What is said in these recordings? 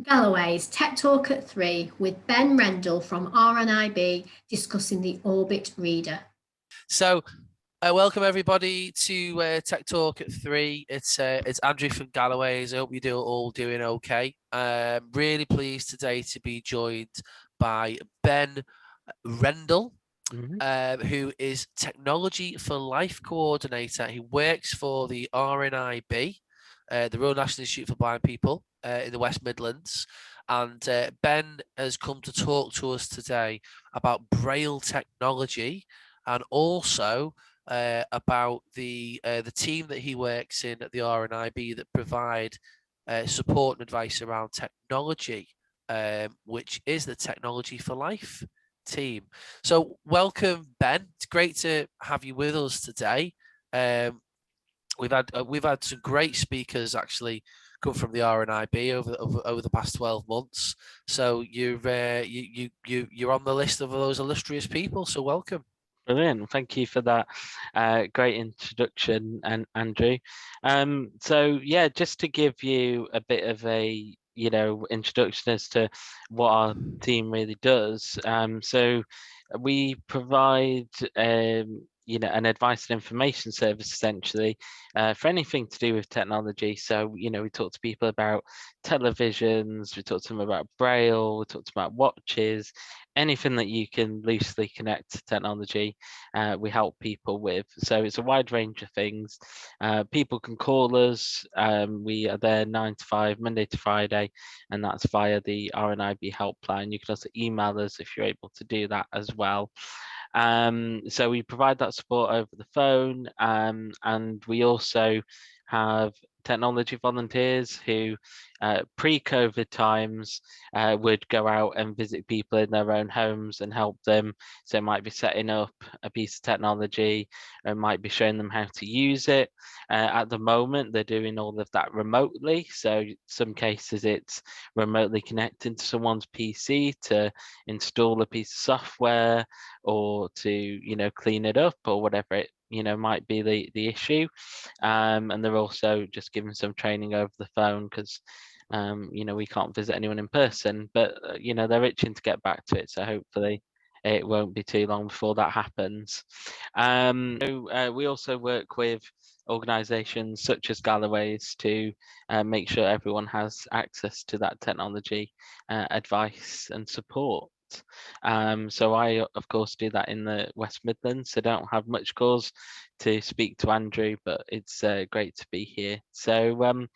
Galloway's Tech Talk at 3 with Ben Rendle from RNIB discussing the Orbit Reader. So, welcome everybody to Tech Talk at 3. It's Andrew from Galloway's. I hope you're all doing okay. Really pleased today to be joined by Ben Rendle, who is Technology for Life Coordinator. He works for the RNIB, the Royal National Institute for Blind People in the West Midlands. And Ben has come to talk to us today about Braille technology and also about the team that he works in at the RNIB that provide support and advice around technology, which is the Technology for Life team. So welcome, Ben. It's great to have you with us today. We've had some great speakers actually come from the RNIB over the past 12 months. So you're on the list of those illustrious people. So welcome. Brilliant. Thank you for that great introduction, and Andrew. So yeah, just to give you a bit of a introduction as to what our team really does. So we provide an advice and information service essentially for anything to do with technology. So we talk to people about televisions, we talk to them about Braille, we talk to them about watches, anything that you can loosely connect to technology, we help people with. So it's a wide range of things. People can call us. We are there 9 to 5, Monday to Friday, and that's via the RNIB helpline. You can also email us if you're able to do that as well. So we provide that support over the phone, and we also have technology volunteers who pre-COVID times would go out and visit people in their own homes and help them. So it might be setting up a piece of technology, it might be showing them how to use it. At the moment, they're doing all of that remotely. So some cases it's remotely connecting to someone's PC to install a piece of software or to clean it up or whatever it might be the issue. And they're also just giving some training over the phone because we can't visit anyone in person, but they're itching to get back to it, so hopefully it won't be too long before that happens. We also work with organizations such as Galloway's to make sure everyone has access to that technology advice and support. So I, of course, do that in the West Midlands, so don't have much cause to speak to Andrew, but it's great to be here. So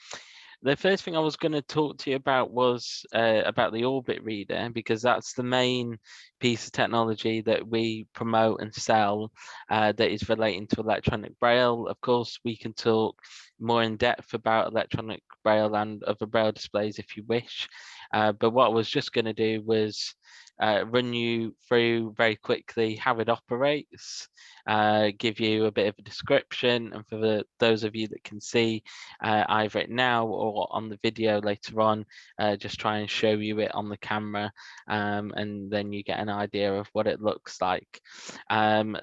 the first thing I was going to talk to you about was about the Orbit Reader, because that's the main piece of technology that we promote and sell that is relating to electronic Braille. Of course, we can talk more in depth about electronic Braille and other Braille displays if you wish. But what I was just going to do was run you through very quickly how it operates, give you a bit of a description, and for those of you that can see either it now or on the video later on, just try and show you it on the camera, and then you get an idea of what it looks like.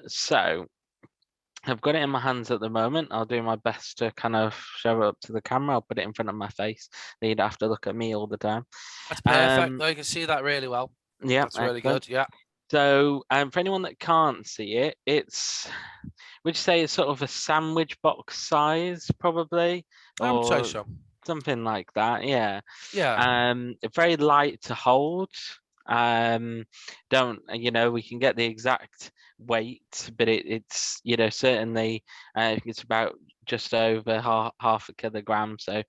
So I've got it in my hands at the moment. I'll do my best to kind of show it up to the camera. I'll put it in front of my face. You'd have to look at me all the time. That's perfect. No, you can see that really well. Yeah, that's really good. Yeah. So for anyone that can't see it, would you say it's sort of a sandwich box size, probably? I would say so. Something like that, yeah. Yeah. Very light to hold. Don't we can get the exact weight, but it's certainly it's about just over half a kilogram. So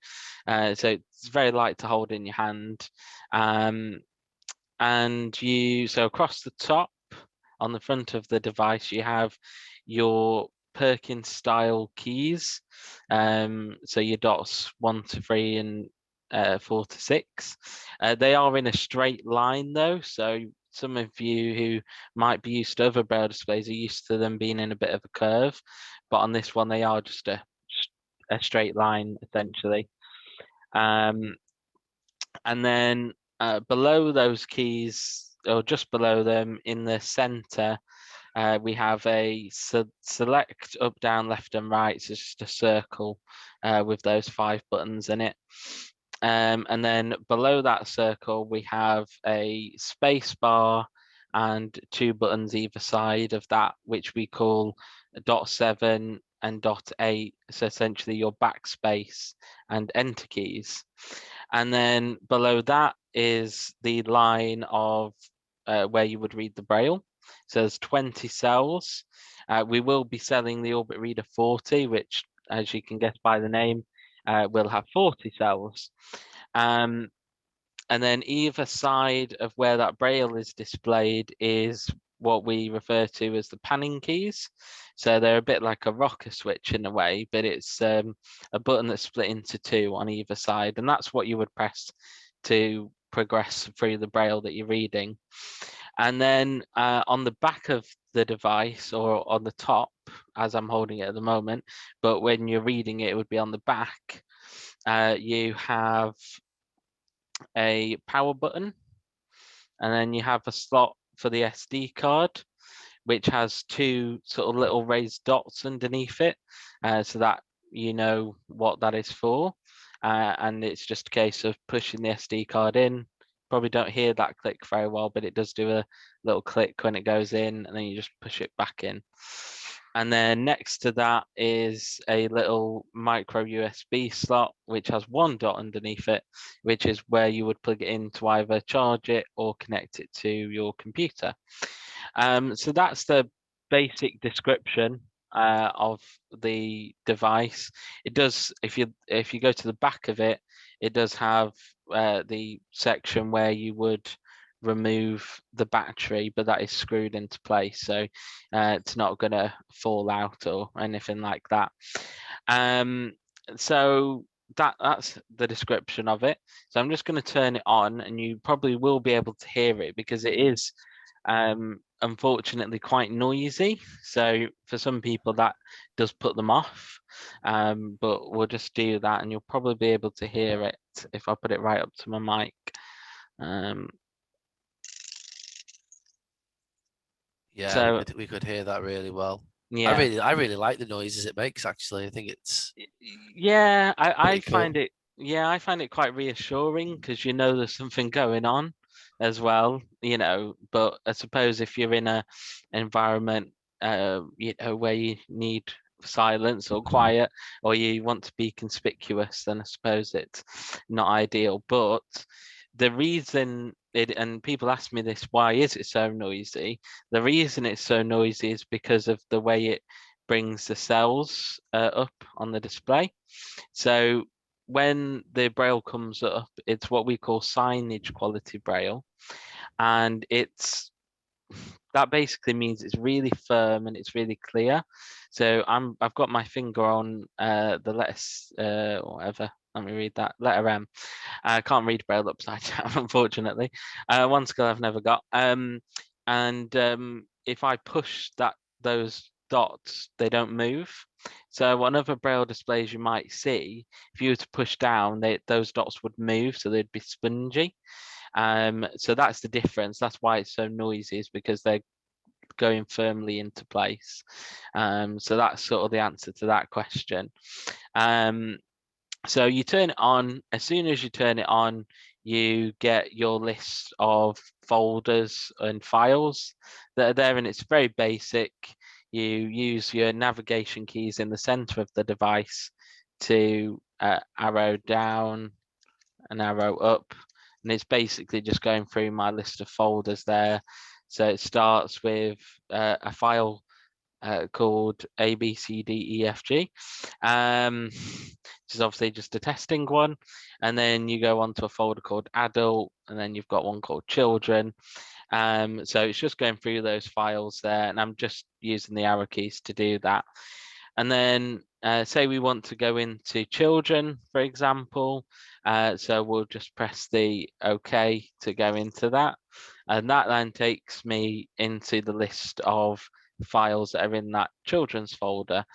it's very light to hold in your hand. And so across the top on the front of the device you have your Perkins style keys, so your dots 1 to 3 and 4 to 6. They are in a straight line though, so some of you who might be used to other Braille displays are used to them being in a bit of a curve, but on this one they are just a straight line essentially. And then below those keys, or just below them in the center, we have a select up, down, left and right. So it's just a circle with those 5 buttons in it. And then below that circle, we have a space bar and 2 buttons either side of that, which we call .7 and .8. So essentially your backspace and enter keys. And then below that is the line of where you would read the Braille. So there's 20 cells. We will be selling the Orbit Reader 40, which, as you can guess by the name, will have 40 cells. And then either side of where that Braille is displayed is what we refer to as the panning keys. So they're a bit like a rocker switch in a way, but it's a button that's split into 2 on either side. And that's what you would press to progress through the Braille that you're reading. And then on the back of the device, or on the top, as I'm holding it at the moment, but when you're reading it, it would be on the back, you have a power button, and then you have a slot for the SD card, which has 2 sort of little raised dots underneath it, so that you know what that is for. And it's just a case of pushing the SD card in. Probably don't hear that click very well, but it does do a little click when it goes in, and then you just push it back in. And then next to that is a little micro USB slot, which has 1 dot underneath it, which is where you would plug it in to either charge it or connect it to your computer. So that's the basic description of the device. It does, if you go to the back of it, it does have the section where you would remove the battery, but that is screwed into place, so it's not going to fall out or anything like that. So that's the description of it. So I'm just going to turn it on, and you probably will be able to hear it because it is unfortunately quite noisy. So for some people that does put them off, but we'll just do that, and you'll probably be able to hear it if I put it right up to my mic. Yeah, so we could hear that really well. yeah, I really like the noises it makes. Actually, I think it's yeah, I pretty cool. find it, yeah, I find it quite reassuring because you know there's something going on as well, you know. But I suppose if you're in a environment you know, where you need silence or quiet, or you want to be conspicuous, then I suppose it's not ideal. But the reason it, and people ask me this, why is it so noisy? The reason it's so noisy is because of the way it brings the cells up on the display. So when the Braille comes up, it's what we call signage quality Braille, and that basically means it's really firm and it's really clear. So I've got my finger on the letter whatever. Let me read that, letter M. I can't read Braille upside down, unfortunately. One skill I've never got. And if I push those dots, they don't move. So on other Braille displays you might see, if you were to push down, those dots would move, so they'd be spongy. So that's the difference. That's why it's so noisy, is because they're going firmly into place. So that's sort of the answer to that question. So you turn it on. As soon as you turn it on, you get your list of folders and files that are there, and it's very basic. You use your navigation keys in the center of the device to arrow down and arrow up, and it's basically just going through my list of folders there. So it starts with a file called ABCDEFG, which is obviously just a testing one. And then you go on to a folder called adult, and then you've got one called children. So it's just going through those files there, and I'm just using the arrow keys to do that. And then say we want to go into children, for example. So we'll just press the OK to go into that. And that then takes me into the list of files that are in that children's folder,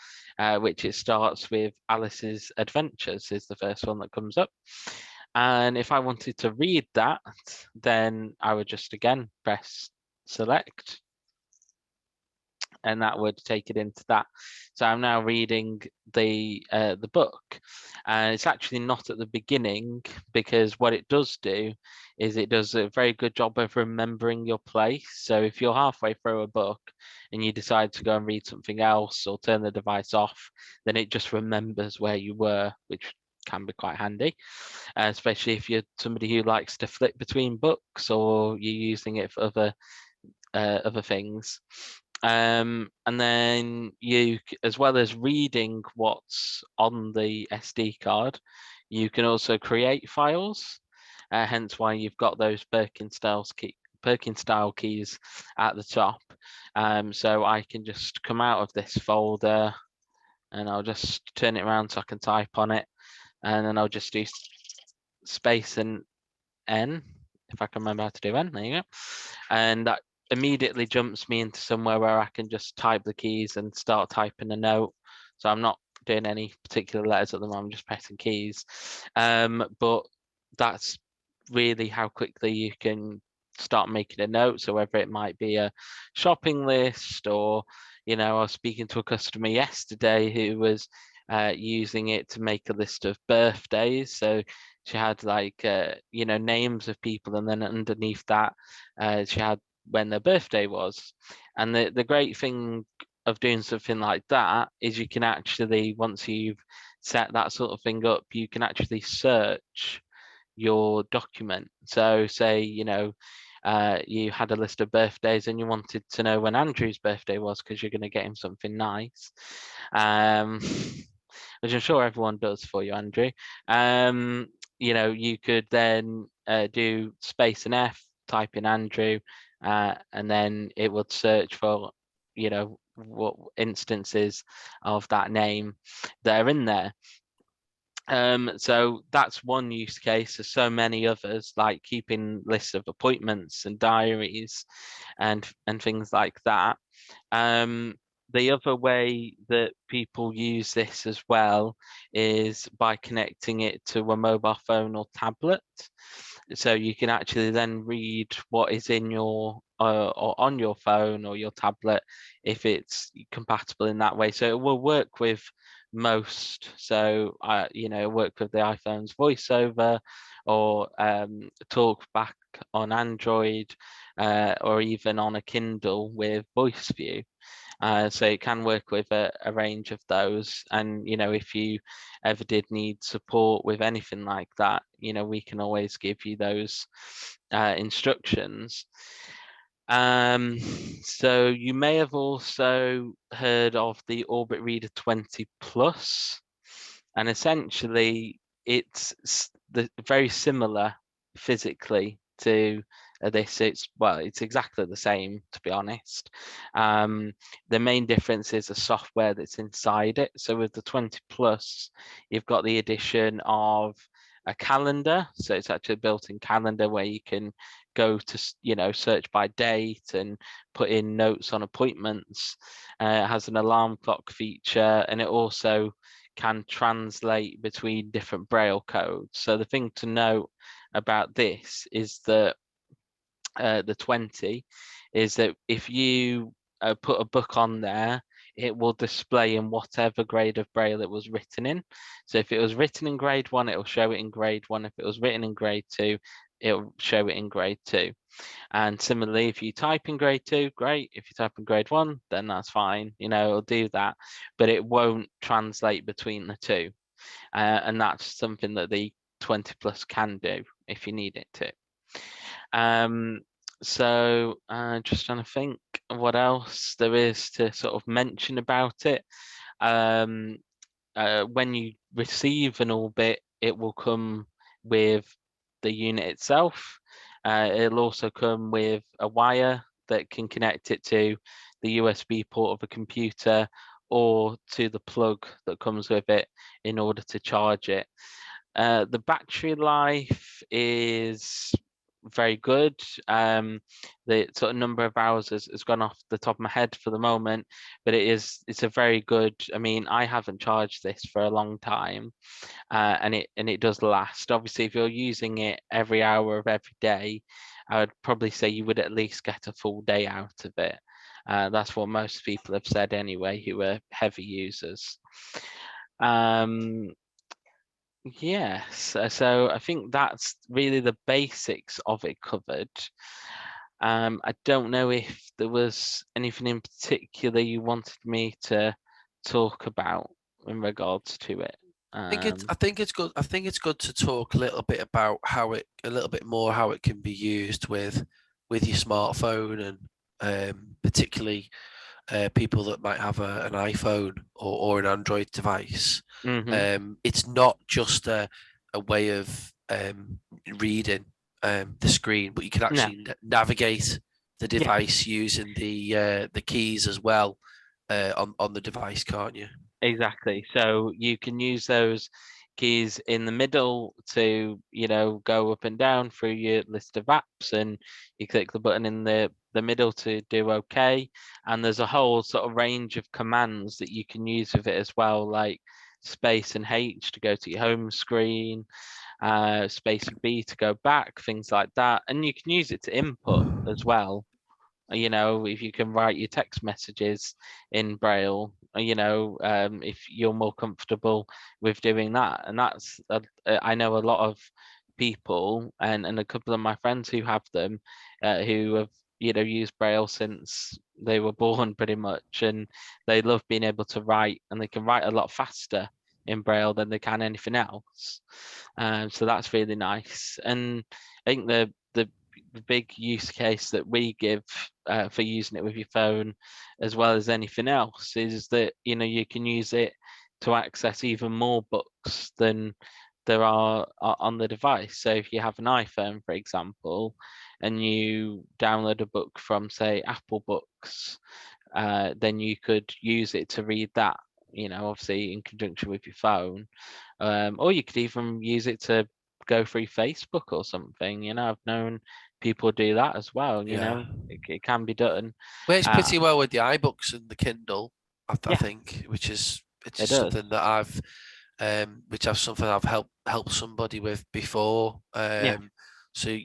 which it starts with Alice's Adventures is the first one that comes up. And if I wanted to read that, then I would just again press select. and that would take it into that. So I'm now reading the book, and it's actually not at the beginning, because what it does do is it does a very good job of remembering your place. So if you're halfway through a book and you decide to go and read something else or turn the device off, then it just remembers where you were, which can be quite handy, especially if you're somebody who likes to flip between books or you're using it for other things. And then you, as well as reading what's on the SD card, you can also create files, hence why you've got those Perkin style keys at the top. So I can just come out of this folder and I'll just turn it around so I can type on it, and then I'll just do space and N, if I can remember how to do N. There you go. And that immediately jumps me into somewhere where I can just type the keys and start typing a note. So I'm not doing any particular letters at the moment, I'm just pressing keys. But that's really how quickly you can start making a note. So whether it might be a shopping list, or, I was speaking to a customer yesterday who was using it to make a list of birthdays. So she had like names of people, and then underneath that she had when their birthday was. And the great thing of doing something like that is you can actually, once you've set that sort of thing up, you can actually search your document. So say you had a list of birthdays and you wanted to know when Andrew's birthday was because you're going to get him something nice, which I'm sure everyone does for you, Andrew. You could then do space and F, type in Andrew, and then it would search for what instances of that name that are in there. So that's one use case. There's so many others, like keeping lists of appointments and diaries and things like that. The other way that people use this as well is by connecting it to a mobile phone or tablet. So you can actually then read what is in your or on your phone or your tablet if it's compatible in that way. So it will work with most. So work with the iPhone's voiceover, or talk back on Android, or even on a Kindle with voice view. So it can work with a range of those. And if you ever did need support with anything like that, we can always give you those instructions. So you may have also heard of the Orbit Reader 20 Plus, and essentially it's very similar physically to this. It's exactly the same, to be honest. The main difference is the software that's inside it. So with the 20 Plus, you've got the addition of a calendar. So it's actually a built-in calendar where you can go to search by date and put in notes on appointments. It has an alarm clock feature, and it also can translate between different Braille codes. So the thing to note about this is that the 20 is that if you put a book on there, it will display in whatever grade of Braille it was written in. So if it was written in grade 1, it will show it in grade 1. If it was written in grade 2, it will show it in grade 2. And similarly, if you type in grade 2, great. If you type in grade 1, then that's fine. It'll do that, but it won't translate between the two. And that's something that the 20 Plus can do if you need it to. So just trying to think what else there is to sort of mention about it. When you receive an Orbit, it will come with the unit itself. It'll also come with a wire that can connect it to the USB port of a computer or to the plug that comes with it in order to charge it. The battery life is very good. The sort of number of hours has gone off the top of my head for the moment, but it's a very good. I mean, I haven't charged this for a long time, and it does last. Obviously, if you're using it every hour of every day, I would probably say you would at least get a full day out of it. That's what most people have said anyway, who are heavy users. Yes, so I think that's really the basics of it covered. I don't know if there was anything in particular you wanted me to talk about in regards to it. I think it's good. I think it's good to talk a little bit about a little bit more how it can be used with your smartphone, and particularly people that might have an iPhone or an Android device. It's not just a way of reading the screen, but you can actually navigate the device using the keys as well on the device, can't you? Exactly. So you can use those keys in the middle to, go up and down through your list of apps, and you click the button in the middle to do OK. And there's a whole sort of range of commands that you can use with it as well, like space and H to go to your home screen, space and B to go back, things like that. And you can use it to input as well. If you can write your text messages in Braille, if you're more comfortable with doing that. And that's, I know a lot of people and a couple of my friends who have them, who have, used Braille since they were born pretty much. And they love being able to write, and they can write a lot faster in Braille than they can anything else. So that's really nice. And I think the big use case that we give for using it with your phone, as well as anything else, is that you can use it to access even more books than there are on the device. So if you have an iPhone, for example, and you download a book from, say, Apple Books, then you could use it to read that, obviously in conjunction with your phone, or you could even use it to go through Facebook or something. I've known people do that as well. It can be done. Works pretty well with the iBooks and the Kindle, I think, which is something that I've helped somebody with before. So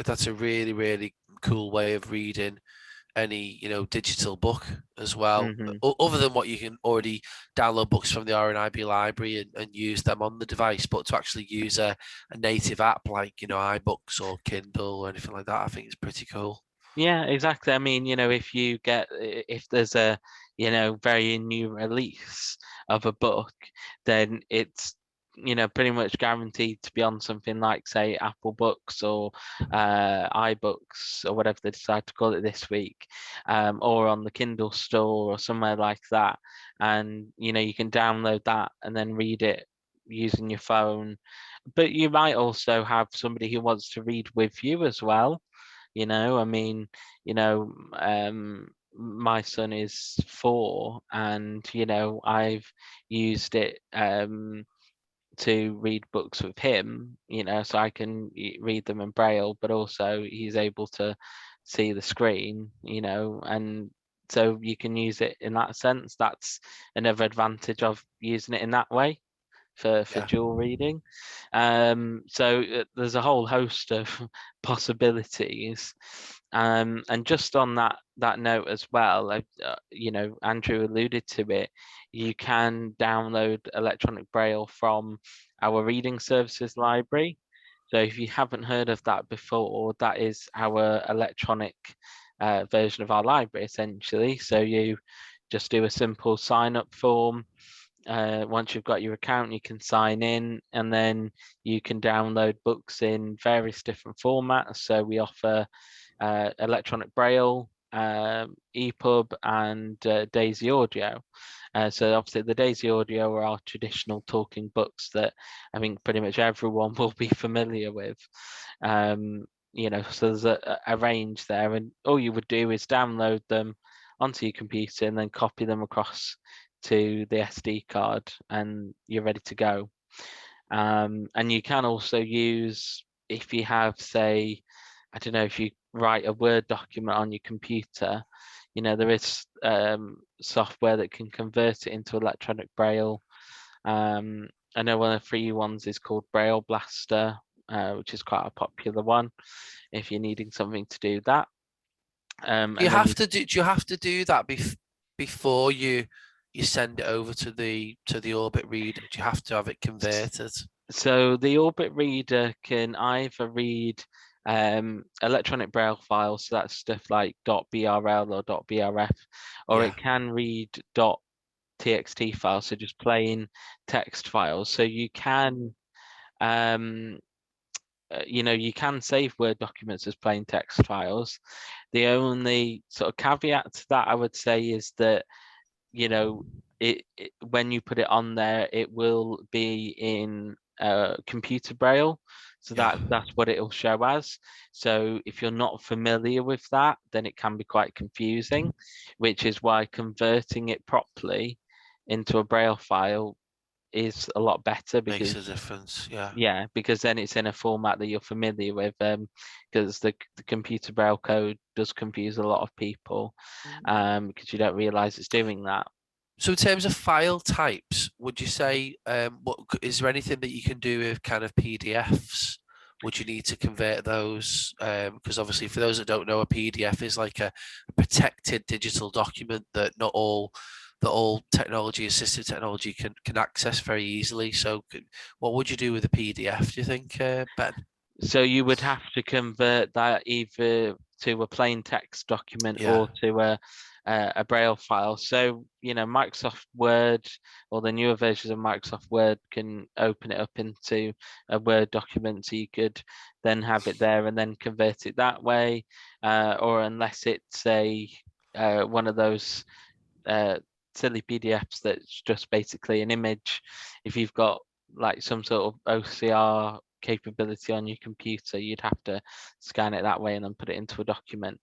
that's a really, really cool way of reading any digital book as well, other than what you can already download books from the RNIB library and use them on the device, but to actually use a native app like iBooks or Kindle or anything like that, I think is pretty cool. Yeah, exactly. I mean, if there's a very new release of a book, then it's pretty much guaranteed to be on something like, say, Apple Books or iBooks or whatever they decide to call it this week, or on the Kindle store or somewhere like that. And you can download that and then read it using your phone. But you might also have somebody who wants to read with you as well. I mean, my son is 4, and I've used it to read books with him, so I can read them in Braille, but also he's able to see the screen, and so you can use it in that sense. That's another advantage of using it in that way for dual reading. So there's a whole host of possibilities. And just on that note as well, Andrew alluded to it, you can download electronic Braille from our reading services library. So if you haven't heard of that before, that is our electronic version of our library, essentially. So you just do a simple sign up form. Once you've got your account, you can sign in, and then you can download books in various different formats. So we offer electronic Braille, EPUB, and Daisy Audio. So obviously the Daisy Audio are our traditional talking books that I think pretty much everyone will be familiar with. So there's a range there, and all you would do is download them onto your computer and then copy them across to the SD card, and you're ready to go. And you can also use, if you have, say, I don't know, if you write a Word document on your computer, there is software that can convert it into electronic Braille. I know one of the free ones is called Braille Blaster, which is quite a popular one if you're needing something to do that. Do you have to do that before you send it over to the Orbit reader? Do you have to have it converted? So the Orbit reader can either read electronic Braille files, so that's stuff like .brl or .brf, or it can read .txt files, so just plain text files. So you can you can save Word documents as plain text files. The only sort of caveat to that I would say is that it when you put it on there, it will be in computer Braille, so that's what it'll show as. So if you're not familiar with that, then it can be quite confusing, which is why converting it properly into a Braille file is a lot better, because makes a difference. Yeah, because then it's in a format that you're familiar with, because the computer Braille code does confuse a lot of people, because you don't realize it's doing that. So in terms of file types, would you say what is there anything that you can do with kind of PDFs? Would you need to convert those? Because obviously, for those that don't know, a PDF is like a protected digital document that not all technology, assistive technology, can access very easily. So what would you do with a PDF, do you think, Ben? So you would have to convert that either to a plain text document or to a Braille file. So, Microsoft Word or the newer versions of Microsoft Word can open it up into a Word document, so you could then have it there and then convert it that way. Or unless it's one of those silly PDFs that's just basically an image. If you've got like some sort of OCR capability on your computer, you'd have to scan it that way and then put it into a document.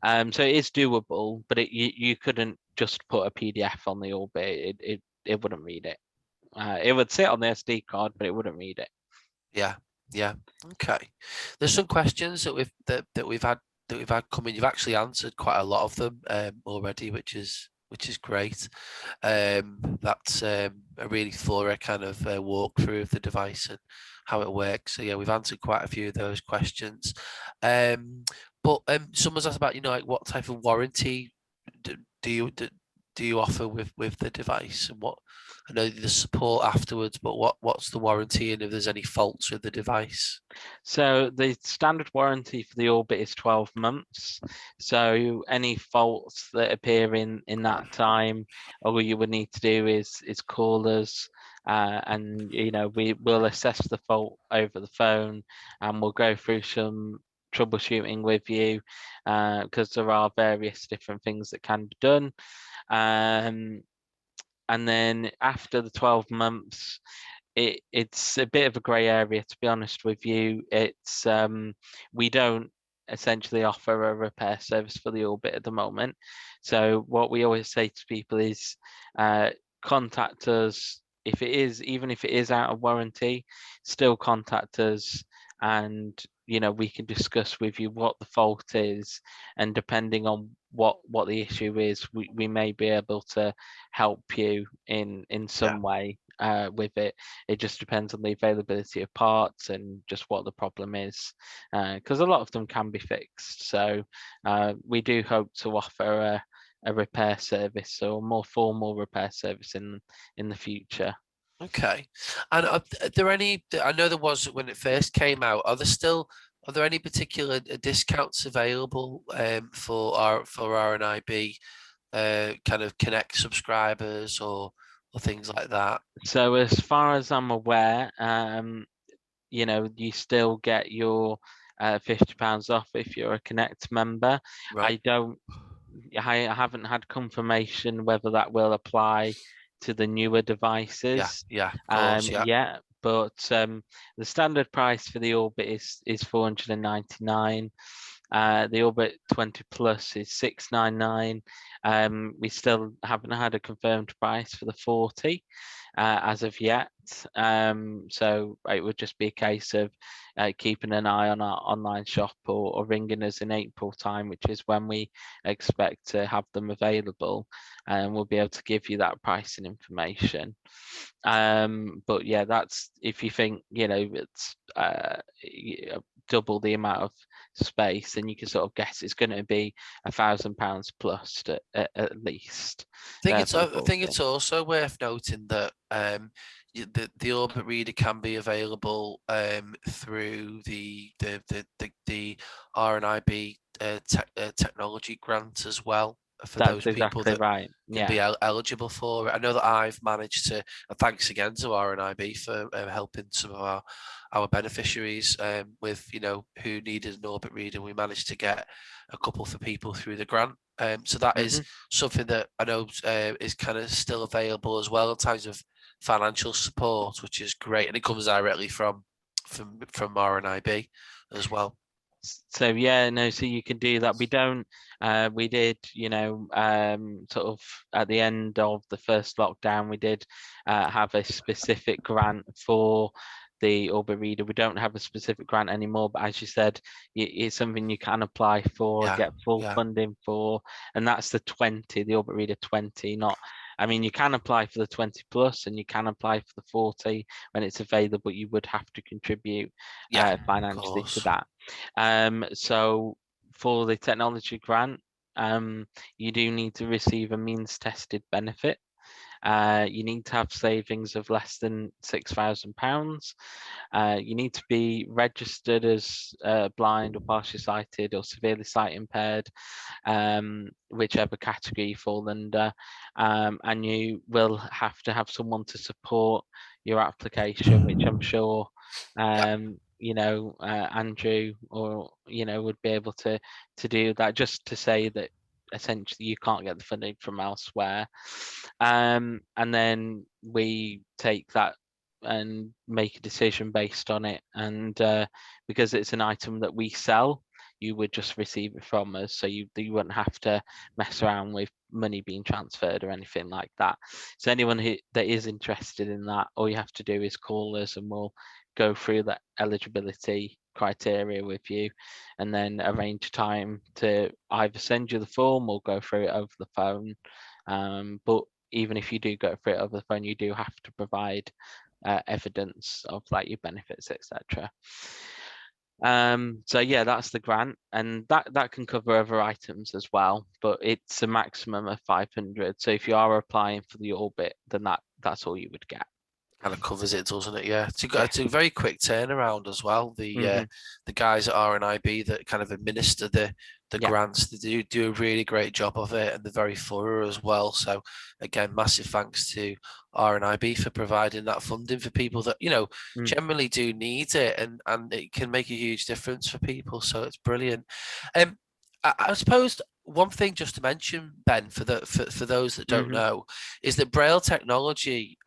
So it is doable, but you couldn't just put a PDF on the Orbit. It wouldn't read it. It would sit on the SD card, but it wouldn't read it. Yeah. Okay. There's some questions that we've had come in. You've actually answered quite a lot of them already, which is great. That's a really thorough kind of walkthrough of the device and how it works. So yeah, we've answered quite a few of those questions. But someone's asked about like what type of warranty do you offer with the device, and what I know the support afterwards, but what's the warranty, and if there's any faults with the device? So the standard warranty for the Orbit is 12 months. So any faults that appear in that time, all you would need to do is call us, and we will assess the fault over the phone, and we'll go through some troubleshooting with you, because there are various different things that can be done. And then after the 12 months, it's a bit of a grey area, to be honest with you. It's we don't essentially offer a repair service for the Orbit at the moment. So what we always say to people is contact us even if it is out of warranty, still contact us, and we can discuss with you what the fault is, and depending on what the issue is, we may be able to help you in some way with it. It just depends on the availability of parts and just what the problem is, because a lot of them can be fixed. So we do hope to offer a repair service, or a more formal repair service in the future. Okay. And are there any, I know there was when it first came out, are there any particular discounts available for RNIB kind of Connect subscribers or things like that? So as far as I'm aware, you still get your £50 off if you're a Connect member. Right. I haven't had confirmation whether that will apply to the newer devices. Yeah, of course, yet, but the standard price for the Orbit is £499. The Orbit 20 Plus is £699. We still haven't had a confirmed price for the 40 as of yet. So it would just be a case of keeping an eye on our online shop, or ringing us in April time, which is when we expect to have them available, and we'll be able to give you that pricing information. But yeah, that's if you think it's double the amount of space, then you can sort of guess it's going to be £1,000 plus at least. I for the full think thing. it's also worth noting that the Orbit Reader can be available through the RNIB technology grant as well, for That's those people exactly that right. can be eligible for it. I know that I've managed to, and thanks again to RNIB for helping some of our beneficiaries with, who needed an Orbit Reader. We managed to get a couple for people through the grant. So that is something that I know is kind of still available as well in terms of financial support, which is great, and it comes directly from RNIB as well. So so you can do that. We don't we did, sort of at the end of the first lockdown, we did have a specific grant for the Orbit Reader. We don't have a specific grant anymore, but as you said, it's something you can apply for, get full funding for, and that's the Orbit Reader 20, not. I mean, you can apply for the 20 plus and you can apply for the 40 when it's available. You would have to contribute financially to that. So for the technology grant, you do need to receive a means tested benefit. You need to have savings of less than £6,000. You need to be registered as blind or partially sighted or severely sight impaired, whichever category you fall under, and you will have to have someone to support your application, which I'm sure Andrew or would be able to do that, just to say that essentially you can't get the funding from elsewhere, and then we take that and make a decision based on it, and because it's an item that we sell, you would just receive it from us, so you wouldn't have to mess around with money being transferred or anything like that. So anyone that is interested in that, all you have to do is call us and we'll go through that eligibility criteria with you, and then arrange time to either send you the form or go through it over the phone. But even if you do go through it over the phone, you do have to provide evidence of like your benefits, etc. So yeah, that's the grant, and that can cover other items as well, but it's a maximum of 500. So if you are applying for the Orbit, then that's all you would get. Kind of covers it, doesn't it? Yeah, it's a very quick turnaround as well. The guys at RNIB that kind of administer the grants, they do a really great job of it, and they're very thorough as well. So again, massive thanks to RNIB for providing that funding for people that generally do need it, and it can make a huge difference for people. So it's brilliant. I suppose one thing just to mention, Ben, for those that don't know, is that Braille technology,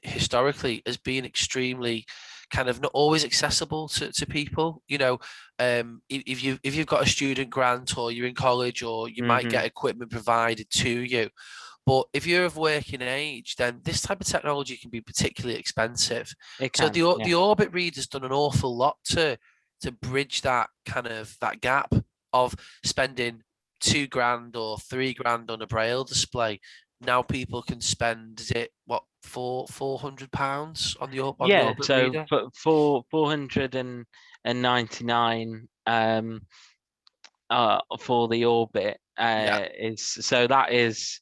historically has been extremely kind of not always accessible to people. If you've got a student grant or you're in college, or you might get equipment provided to you. But if you're of working age, then this type of technology can be particularly expensive. So the Orbit Reader's done an awful lot to bridge that that gap of spending £2,000 or £3,000 on a Braille display. Now people can spend, is it what, £400 on the Orbit Reader? For 499 for the Orbit that is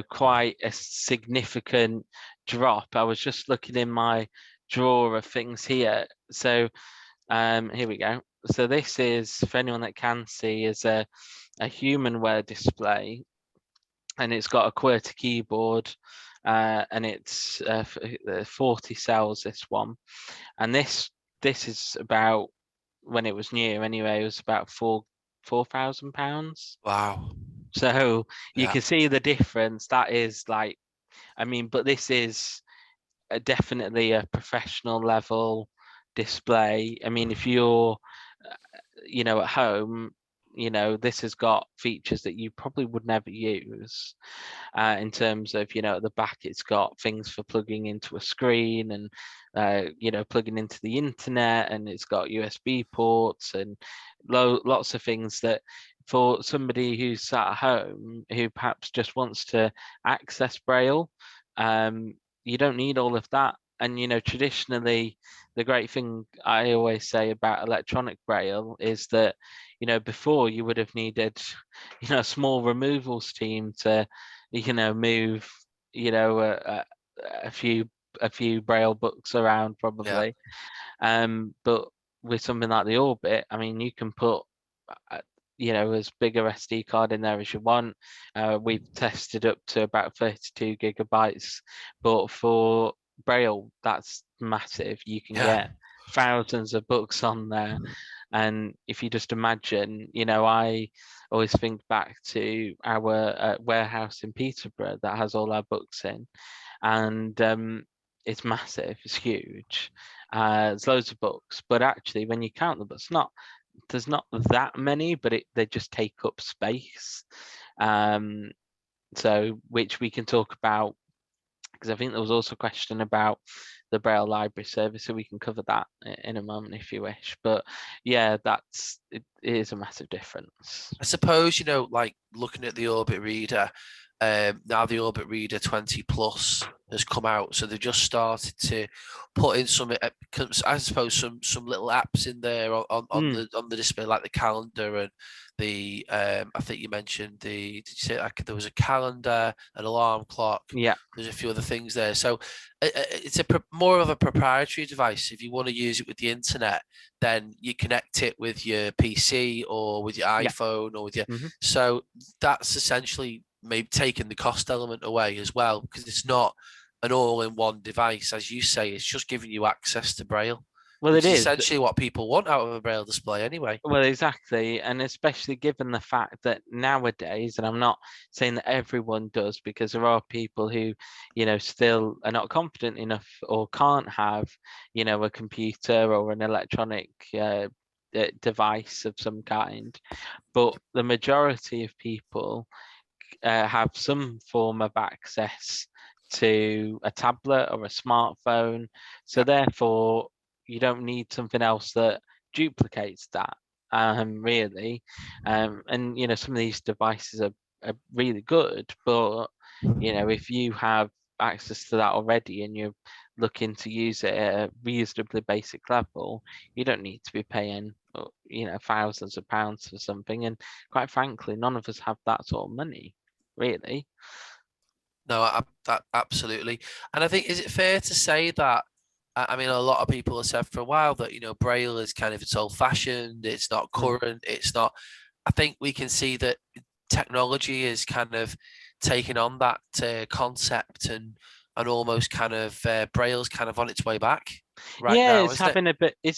quite a significant drop. I was just looking in my drawer of things here. So here we go. So this is, for anyone that can see, is a humanware display, and it's got a QWERTY keyboard, and it's 40 cells, this one, and this is about, when it was new anyway, it was about £4,000. Wow. So you can see the difference. That is like, but this is definitely a professional level display. If you're at home, this has got features that you probably would never use, in terms of at the back it's got things for plugging into a screen and plugging into the internet, and it's got USB ports and lots of things that for somebody who's sat at home who perhaps just wants to access Braille, you don't need all of that. and traditionally, the great thing I always say about electronic Braille is that, before you would have needed, a small removals team to, move, a few Braille books around probably. But with something like the Orbit, I mean, you can put uh, as big a SD card in there as you want. We've tested up to about 32 gigabytes, but for Braille, that's massive. You can get thousands of books on there. And if you just imagine, I always think back to our warehouse in Peterborough that has all our books in, and it's massive, it's huge. There's loads of books, but actually, when you count them, there's not that many, but they just take up space. So which we can talk about, because I think there was also a question about the Braille library service, so we can cover that in a moment if you wish. But yeah, it is a massive difference. I suppose, like looking at the Orbit Reader, now the Orbit Reader 20 Plus has come out, so they've just started to put in some, I suppose, some little apps in there on the display, like the calendar and the I think you mentioned did you say like there was a calendar, an alarm clock? Yeah, there's a few other things there. So it's more of a proprietary device. If you want to use it with the internet, then you connect it with your PC or with your iPhone or with your. So that's essentially maybe taking the cost element away as well, because it's not an all-in-one device, as you say. It's just giving you access to Braille. Well, it is essentially what people want out of a Braille display anyway. Well, exactly, and especially given the fact that nowadays, and I'm not saying that everyone does, because there are people who, still are not confident enough or can't have, a computer or an electronic device of some kind, but the majority of people have some form of access to a tablet or a smartphone, so therefore you don't need something else that duplicates that, really. And some of these devices are really good, but if you have access to that already and you're looking to use it at a reasonably basic level, you don't need to be paying thousands of pounds for something. And quite frankly, none of us have that sort of money, really. No, that absolutely. And I think, is it fair to say that, I mean, a lot of people have said for a while that, Braille is kind of, it's old fashioned, it's not current, it's not, I think we can see that technology is kind of taking on that concept and almost kind of Braille's kind of on its way back now. It's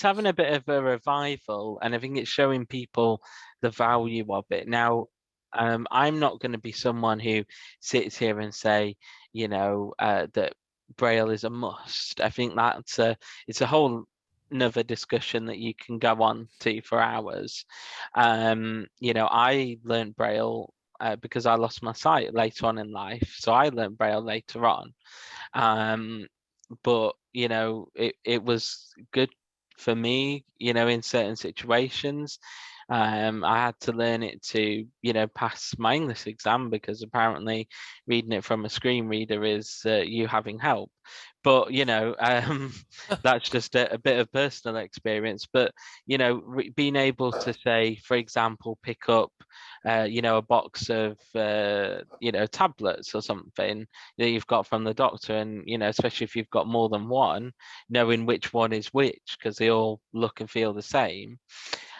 having a bit of a revival, and I think it's showing people the value of it. Now, I'm not going to be someone who sits here and say, that Braille is a must. I think it's a whole another discussion that you can go on to for hours. I learned Braille because I lost my sight later on in life, so I learned Braille later on. But it was good for me, in certain situations. I had to learn it to, pass my English exam, because apparently reading it from a screen reader is you having help. But, that's just a bit of personal experience. But, being able to say, for example, pick up, a box of, tablets or something that you've got from the doctor, and, especially if you've got more than one, knowing which one is which, because they all look and feel the same.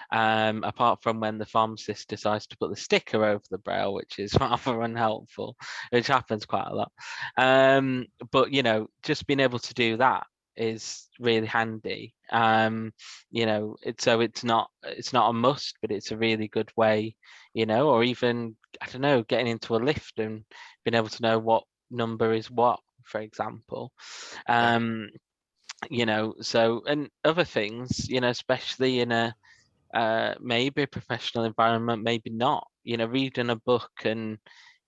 Apart from when the pharmacist decides to put the sticker over the Braille, which is rather unhelpful, which happens quite a lot. But just being able to do that is really handy. It's not a must, but it's a really good way, or even, I don't know, getting into a lift and being able to know what number is what, for example. So, and other things, especially in a maybe a professional environment, maybe not, reading a book and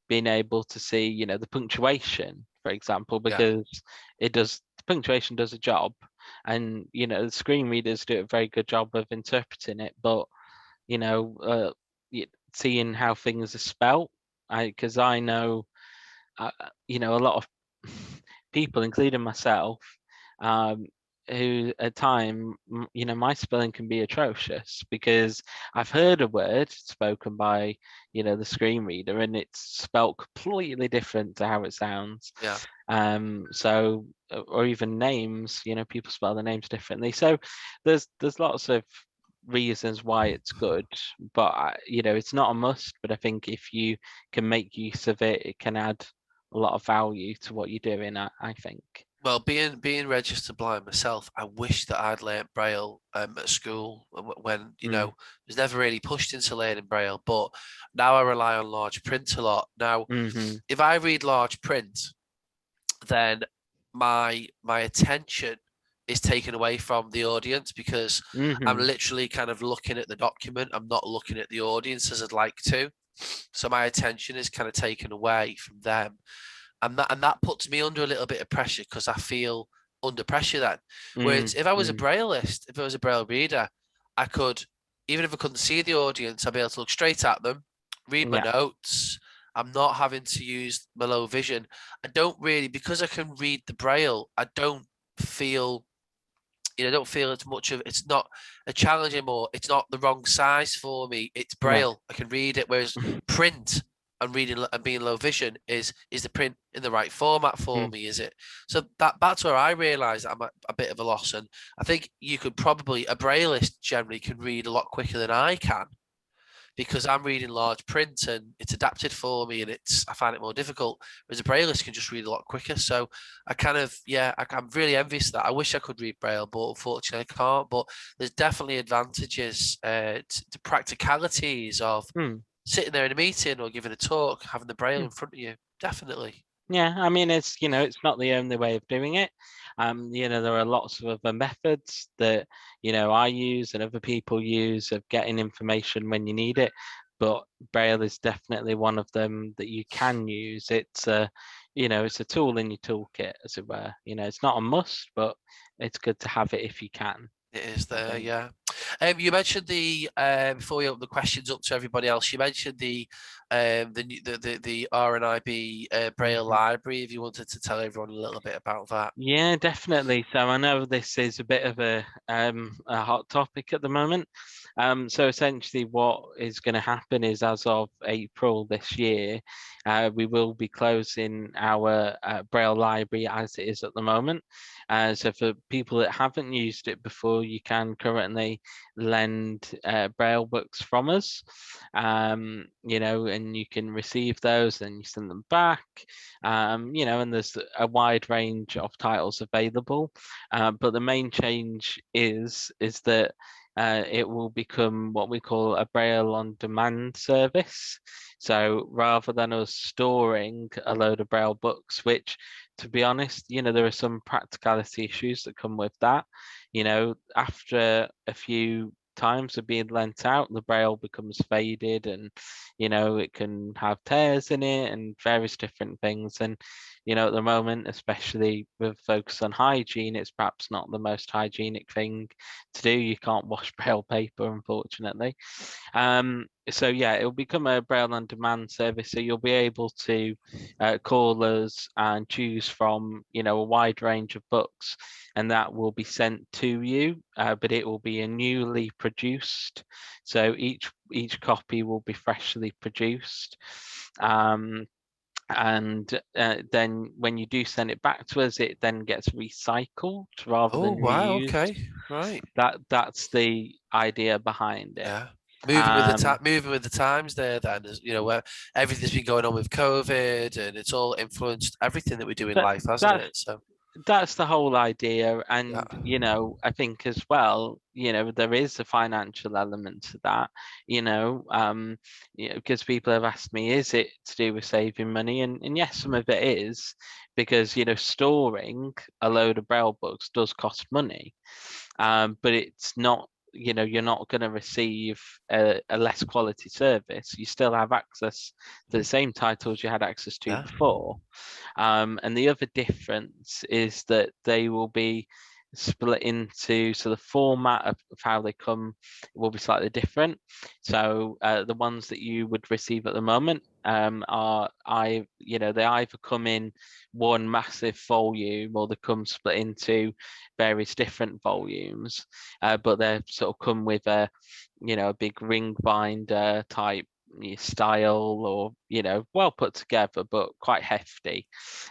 being able to see, the punctuation, for example, because the punctuation does a job, and, the screen readers do a very good job of interpreting it, but, seeing how things are spelt, because I know, a lot of people, including myself, who at time, my spelling can be atrocious because I've heard a word spoken by, the screen reader, and it's spelt completely different to how it sounds. Yeah. So, or even names, people spell their names differently. So there's lots of reasons why it's good, but it's not a must. But I think if you can make use of it, it can add a lot of value to what you're doing, I think. Well, being registered blind myself, I wish that I'd learnt Braille at school when, I was never really pushed into learning Braille, but now I rely on large print a lot. Now, if I read large print, then my attention is taken away from the audience because I'm literally kind of looking at the document. I'm not looking at the audience as I'd like to. So my attention is kind of taken away from them. And that puts me under a little bit of pressure because I feel under pressure then. Whereas if I was a Brailleist, if I was a Braille reader, I could, even if I couldn't see the audience, I'd be able to look straight at them, read my notes. I'm not having to use my low vision. I don't really, because I can read the Braille, I don't feel as much of, it's not a challenge anymore. It's not the wrong size for me. It's Braille. I can read it. Whereas print and reading and being low vision is the print in the right format for me? Is it? So that's where I realised I'm a bit of a loss. And I think you could probably, a Brailleist generally can read a lot quicker than I can, because I'm reading large print and it's adapted for me, and I find it more difficult. Whereas a Brailleist can just read a lot quicker. So I kind of, I'm really envious of that. I wish I could read Braille, but unfortunately I can't. But there's definitely advantages to practicalities of sitting there in a meeting or giving a talk, having the Braille in front of you. Definitely. Yeah, I mean, it's not the only way of doing it. There are lots of other methods that I use and other people use of getting information when you need it. But Braille is definitely one of them that you can use. It's it's a tool in your toolkit, as it were. It's not a must, but it's good to have it if you can. It is there, yeah. You mentioned before we open the questions up to everybody else, you mentioned the RNIB Braille library. If you wanted to tell everyone a little bit about that. Yeah, definitely. So I know this is a bit of a hot topic at the moment. So essentially what is going to happen is, as of April this year, we will be closing our Braille library as it is at the moment. So for people that haven't used it before, you can currently lend Braille books from us, and you can receive those and you send them back, and there's a wide range of titles available. But the main change is that it will become what we call a Braille on demand service. So rather than us storing a load of Braille books, which, to be honest, there are some practicality issues that come with that. After a few times of being lent out, the Braille becomes faded, and it can have tears in it and various different things. And at the moment, especially with focus on hygiene, it's perhaps not the most hygienic thing to do. You can't wash Braille paper, unfortunately. So yeah, it will become a Braille on demand service. So you'll be able to call us and choose from a wide range of books, and that will be sent to you. But it will be a newly produced. So each copy will be freshly produced. And then when you do send it back to us, it then gets recycled rather than reused. Okay, right. That's the idea behind it. Yeah. Moving with the times there, then, where everything's been going on with COVID, and it's all influenced everything that we do in life, hasn't it? So that's the whole idea. And I think as well, there is a financial element to that, because people have asked me, is it to do with saving money? And yes, some of it is, because storing a load of Braille books does cost money, but it's not, you're not going to receive a less quality service. You still have access to the same titles you had access to before. And the other difference is that they will be split into, so the format of how they come will be slightly different. So the ones that you would receive at the moment they either come in one massive volume, or they come split into various different volumes, but they sort of come with a big ring binder type style, or well put together but quite hefty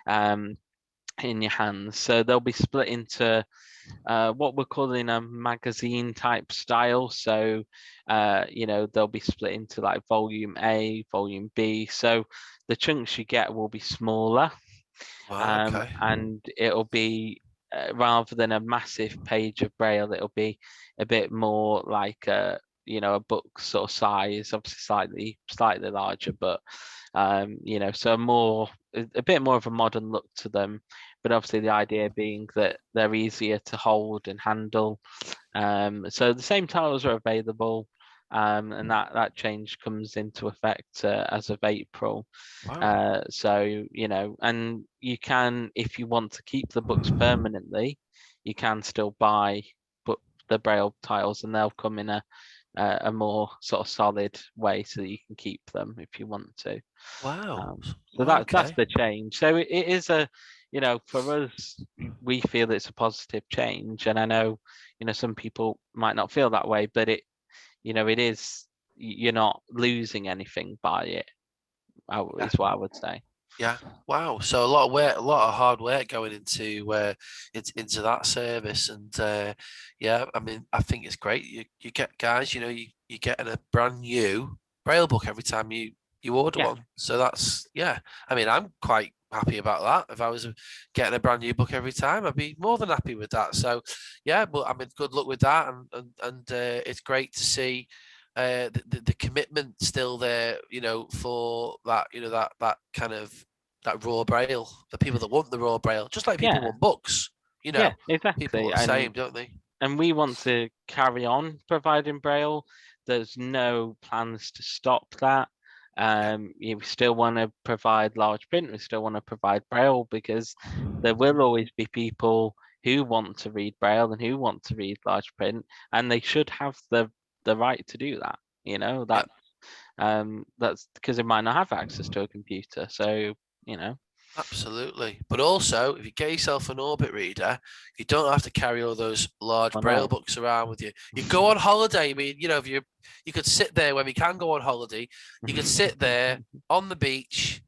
in your hands. So they'll be split into what we're calling a magazine type style. So they'll be split into like volume A, volume B, so the chunks you get will be smaller. Wow, okay. And it'll be rather than a massive page of Braille, it'll be a bit more like a book sort of size, obviously slightly larger, but so a bit more of a modern look to them. But obviously the idea being that they're easier to hold and handle. So the same titles are available, and that change comes into effect as of April. Wow. So and you can, if you want to keep the books permanently, you can still buy the Braille titles, and they'll come in a more sort of solid way, so that you can keep them if you want to. Wow. So that's the change. So it is for us, we feel it's a positive change, and I know some people might not feel that way, but it is, you're not losing anything by it, is what I would say. Yeah. Wow. So a lot of work, a lot of hard work going into that service, and yeah, I mean, I think it's great. You get guys, you're getting a brand new Braille book every time you order one. So that's, yeah. I mean, I'm quite happy about that. If I was getting a brand new book every time, I'd be more than happy with that. So yeah, but I mean, good luck with that, and it's great to see. The commitment still there, for that, that kind of that raw Braille, the people that want the raw Braille, just like people want books, Yeah, exactly. people are the same, don't they? And we want to carry on providing Braille. There's no plans to stop that. We still want to provide large print. We still want to provide Braille, because there will always be people who want to read Braille and who want to read large print, and they should have the right to do that. That's because they might not have access to a computer. So Absolutely. But also, if you get yourself an Orbit reader, you don't have to carry all those large Braille books around with you. You go on holiday. I mean, if you could sit there when we can go on holiday. You could sit there on the beach,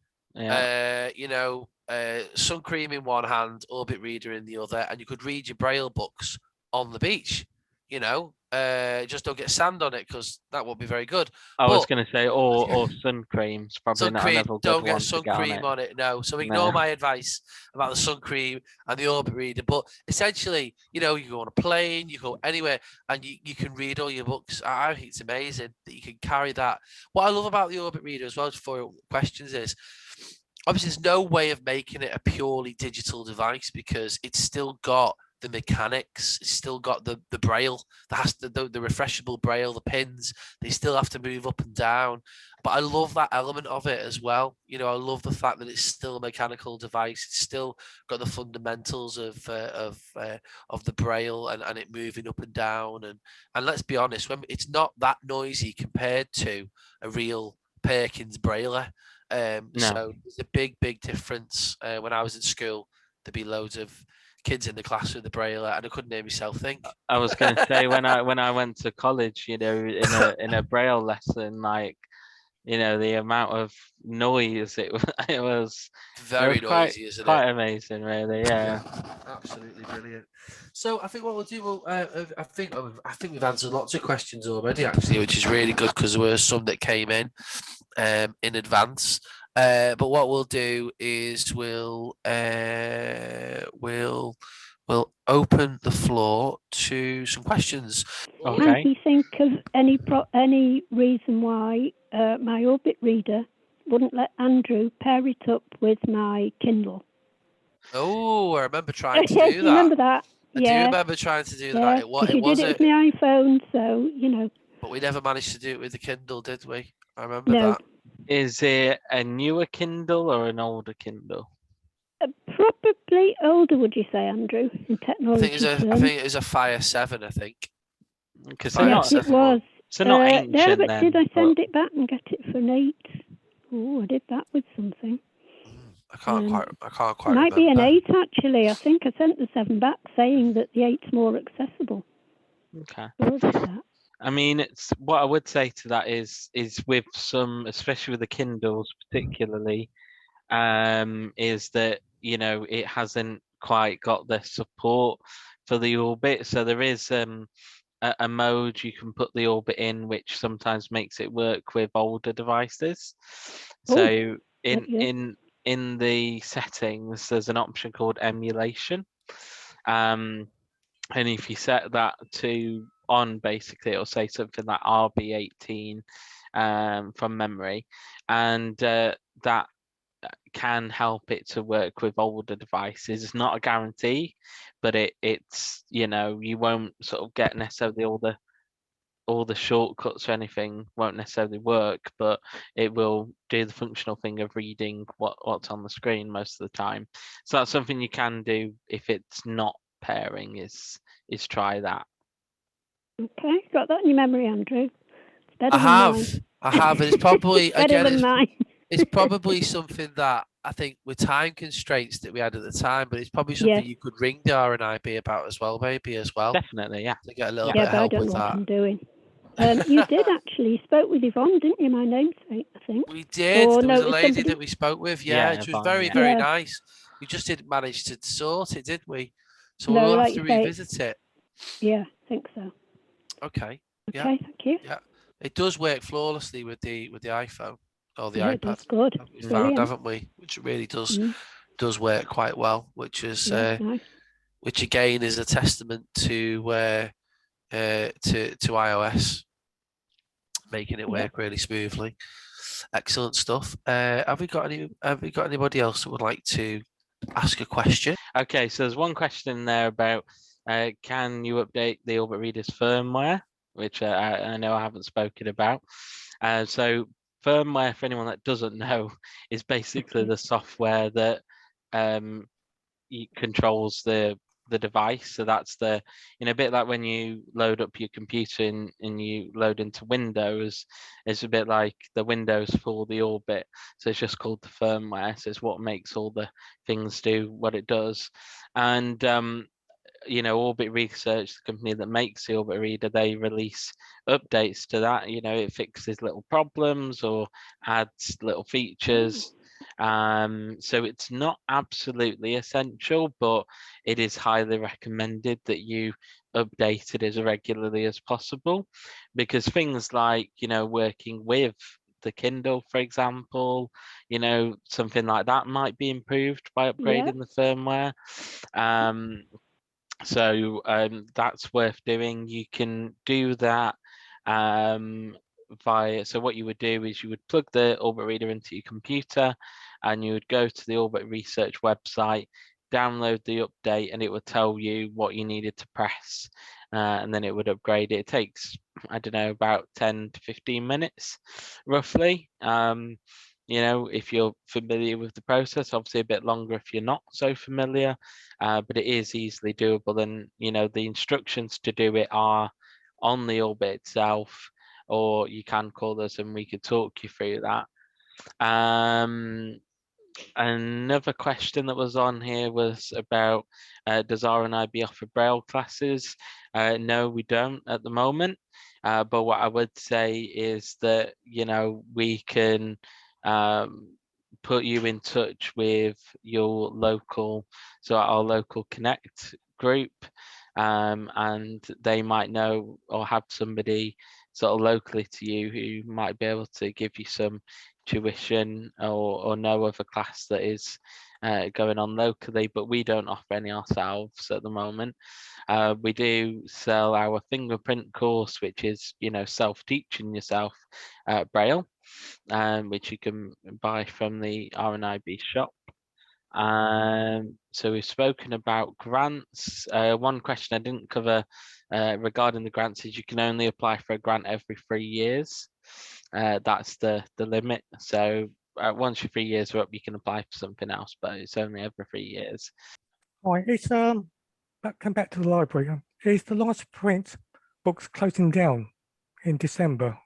sun cream in one hand, Orbit reader in the other, and you could read your Braille books on the beach. Just don't get sand on it, because that won't be very good. I was going to say, or sun cream's probably not another good don't one get sun cream on it. No, so ignore my advice about the sun cream and the Orbit reader. But essentially, you go on a plane, you go anywhere, and you can read all your books. I think it's amazing that you can carry that. What I love about the Orbit reader as well, for your questions, is obviously there's no way of making it a purely digital device, because it's still got the mechanics, it's still got the Braille, the refreshable Braille, the pins, they still have to move up and down. But I love that element of it as well. I love the fact that it's still a mechanical device. It's still got the fundamentals of the Braille and it moving up and down. And let's be honest, when it's not that noisy compared to a real Perkins Braille. So there's a big difference. When I was in school, there'd be loads of kids in the class with the Braille, and I couldn't hear myself think. I was going to say, when I went to college, in a Braille lesson, like, the amount of noise it was very noisy, isn't it? Quite amazing, really. Yeah. Absolutely brilliant. So I think what we'll do, I think we've answered lots of questions already, actually, which is really good, because there were some that came in advance. But what we'll do is we'll open the floor to some questions. Okay. Can you think of any reason why my Orbit reader wouldn't let Andrew pair it up with my Kindle? Oh, I remember trying to Yes, do you that. remember that? I do remember trying to do that. It did it with my iPhone, so But we never managed to do it with the Kindle, did we? I remember no. that. Is it a newer Kindle or an older Kindle? probably older, would you say, Andrew, in I technology think terms? it was a Fire 7, I think. Because Fire they're Yes, not, it was. so not Yeah, ancient but then. did I but- send it back and get it for an 8? Oh, I did that with something. I can't quite Might remember. be an 8, actually. I think I sent the 7 back saying that the 8's more accessible. Okay. Sure did that. I mean, it's what I would say to that is with some, especially with the Kindles particularly, is that, you know, it hasn't quite got the support for the Orbit. So there is a mode you can put the Orbit in, which sometimes makes it work with older devices. So in the settings, there's an option called emulation. And if you set that to on, basically it'll say something like RB18 from memory, and that can help it to work with older devices. It's not a guarantee, but it's, you know, you won't sort of get necessarily all the shortcuts or anything won't necessarily work, but it will do the functional thing of reading what's on the screen most of the time. So that's something you can do if it's not pairing, is try that. Okay, got that in your memory, Andrew. It's better I than mine. have, and it's probably Better again, than mine. it's probably something that I think with time constraints that we had at the time, but it's probably something Yes. you could ring the RNIB about as well, maybe as well, Definitely, yeah. to get a little Yeah, bit of but I help don't with know what that. I'm doing. You did actually. You spoke with Yvonne, didn't you? My namesake, I think. We did. Or There no, was it a was lady somebody- that we spoke with, Yeah, which was Yvonne, very, yeah. very Yeah. nice. We just didn't manage to sort it, did we? So No, we'll have like to you say, revisit it. Yeah, I think so. Okay. Yeah. Okay, thank you. Yeah. It does work flawlessly with the iPhone or the Yeah, iPad. that's good. We found, Brilliant. haven't we? Which really does work quite well, which is Yeah, nice. which again is a testament to iOS making it work really smoothly. Excellent stuff. Have we got anybody else that would like to ask a question? Okay, so there's one question there about can you update the Orbit Reader's firmware, which I know I haven't spoken about. So firmware, for anyone that doesn't know, is basically the software that controls the device. So that's the, in a bit like when you load up your computer and you load into Windows, it's a bit like the Windows for the Orbit. So it's just called the firmware. So it's what makes all the things do what it does. And you know, Orbit Research, the company that makes the Orbit Reader, they release updates to that. You know, it fixes little problems or adds little features. So it's not absolutely essential, but it is highly recommended that you update it as regularly as possible, because things like, you know, working with the Kindle, for example, you know, something like that might be improved by upgrading the firmware. So that's worth doing. You can do that via, so what you would do is you would plug the Orbit Reader into your computer and you would go to the Orbit Research website, download the update, and it would tell you what you needed to press, and then it would upgrade it. It takes, I don't know, about 10 to 15 minutes roughly. You know, if you're familiar with the process, obviously a bit longer if you're not so familiar, but it is easily doable. And, you know, the instructions to do it are on the Orbit itself, or you can call us and we could talk you through that. Another question that was on here was about, does RNIB offer Braille classes? No, we don't at the moment. But what I would say is that, you know, we can put you in touch with your local, so our local Connect group, and they might know or have somebody sort of locally to you who might be able to give you some tuition or know of a class that is going on locally, but we don't offer any ourselves at the moment. We do sell our fingerprint course, which is, you know, self-teaching yourself Braille, which you can buy from the RNIB shop. So we've spoken about grants. One question I didn't cover regarding the grants is you can only apply for a grant every 3 years. That's the limit. So once your 3 years are up, you can apply for something else, but it's only every 3 years. Right, it's come back to the library. Is the large print books closing down in December?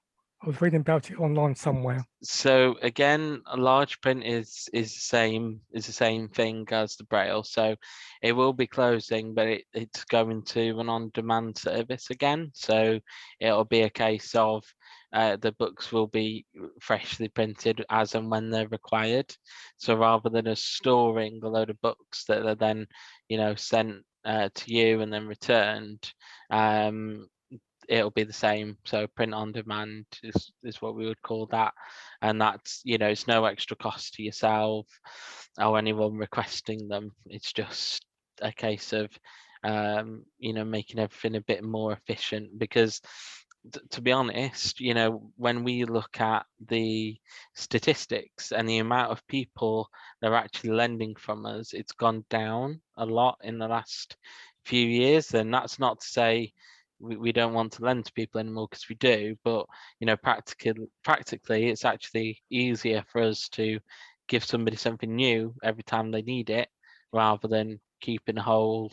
I was reading about it online somewhere. So again, a large print is the same thing as the Braille. So it will be closing, but it's going to an on-demand service again. So it'll be a case of the books will be freshly printed as and when they're required. So rather than us storing a load of books that are then, sent to you and then returned, it'll be the same. So print on demand is what we would call that, and that's it's no extra cost to yourself or anyone requesting them. It's just a case of making everything a bit more efficient, because to be honest, when we look at the statistics and the amount of people that are actually lending from us, it's gone down a lot in the last few years. And that's not to say we don't want to lend to people anymore, because we do, but practically it's actually easier for us to give somebody something new every time they need it, rather than keeping a whole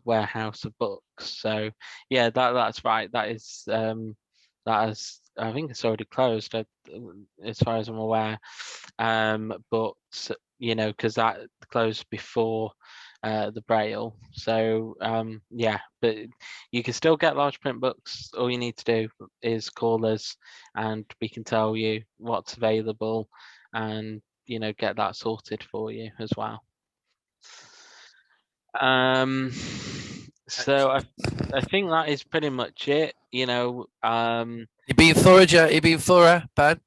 warehouse of books. So yeah, that's right. That is I think it's already closed, as far as I'm aware, but because that closed before the Braille. So yeah, but you can still get large print books. All you need to do is call us and we can tell you what's available and get that sorted for you as well. So I think that is pretty much it. You're being thorough, You're being thorough, Ben.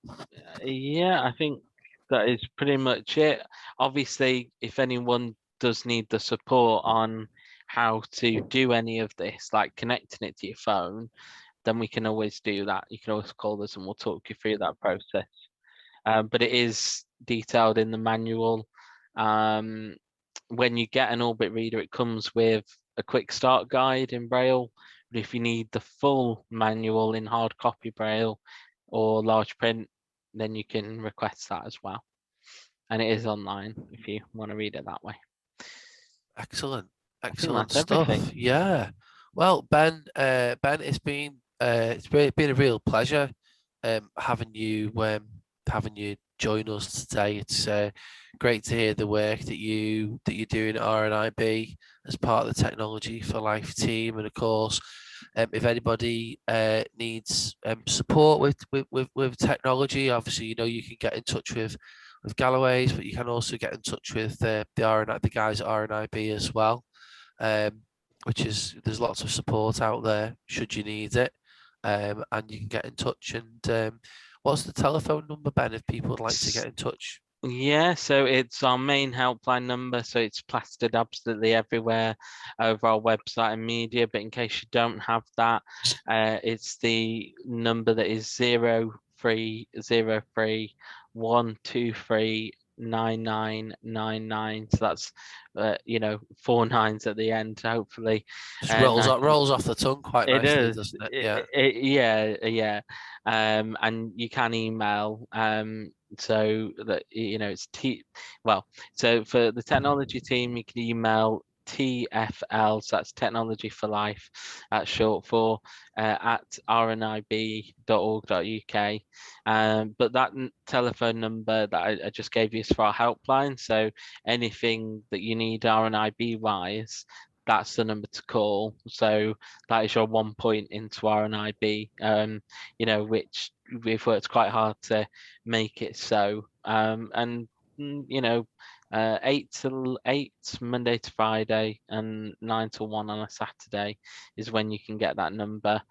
Yeah, I think that is pretty much it. Obviously, if anyone does need the support on how to do any of this, like connecting it to your phone, then we can always do that. You can always call us and we'll talk you through that process. But it is detailed in the manual. When you get an Orbit reader, it comes with a quick start guide in Braille. But if you need the full manual in hard copy Braille or large print, then you can request that as well. And it is online if you want to read it that way. Excellent that's stuff. everything. Yeah. Well, Ben, it's been a real pleasure having you join us today. It's great to hear the work that you're doing at RNIB as part of the Technology for Life team, and of course, if anybody needs support with technology, obviously you can get in touch with Galloway's, but you can also get in touch with the guys at RNIB as well. There's lots of support out there should you need it, and you can get in touch. And what's the telephone number, Ben, if people would like to get in touch? Yeah, so it's our main helpline number, so it's plastered absolutely everywhere over our website and media, but in case you don't have that, it's the number that is 0303 123 9999. So that's 4 nines at the end, hopefully. Just rolls off the tongue quite nicely, doesn't it? Yeah. And you can email so that it's so for the technology team, you can email TFL, so that's Technology for Life, that's short for, at rnib.org.uk. But that telephone number that I just gave you is for our helpline. So anything that you need RNIB wise, that's the number to call. So that is your one point into RNIB, which we've worked quite hard to make it so. 8 till 8 Monday to Friday and 9 till 1 on a Saturday is when you can get that number.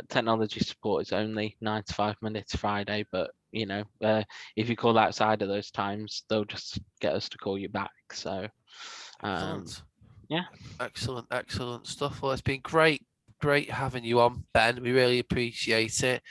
Technology support is only 9 to 5 Monday to Friday, but if you call outside of those times, they'll just get us to call you back. So yeah, excellent stuff. Well, it's been great having you on, Ben. We really appreciate it.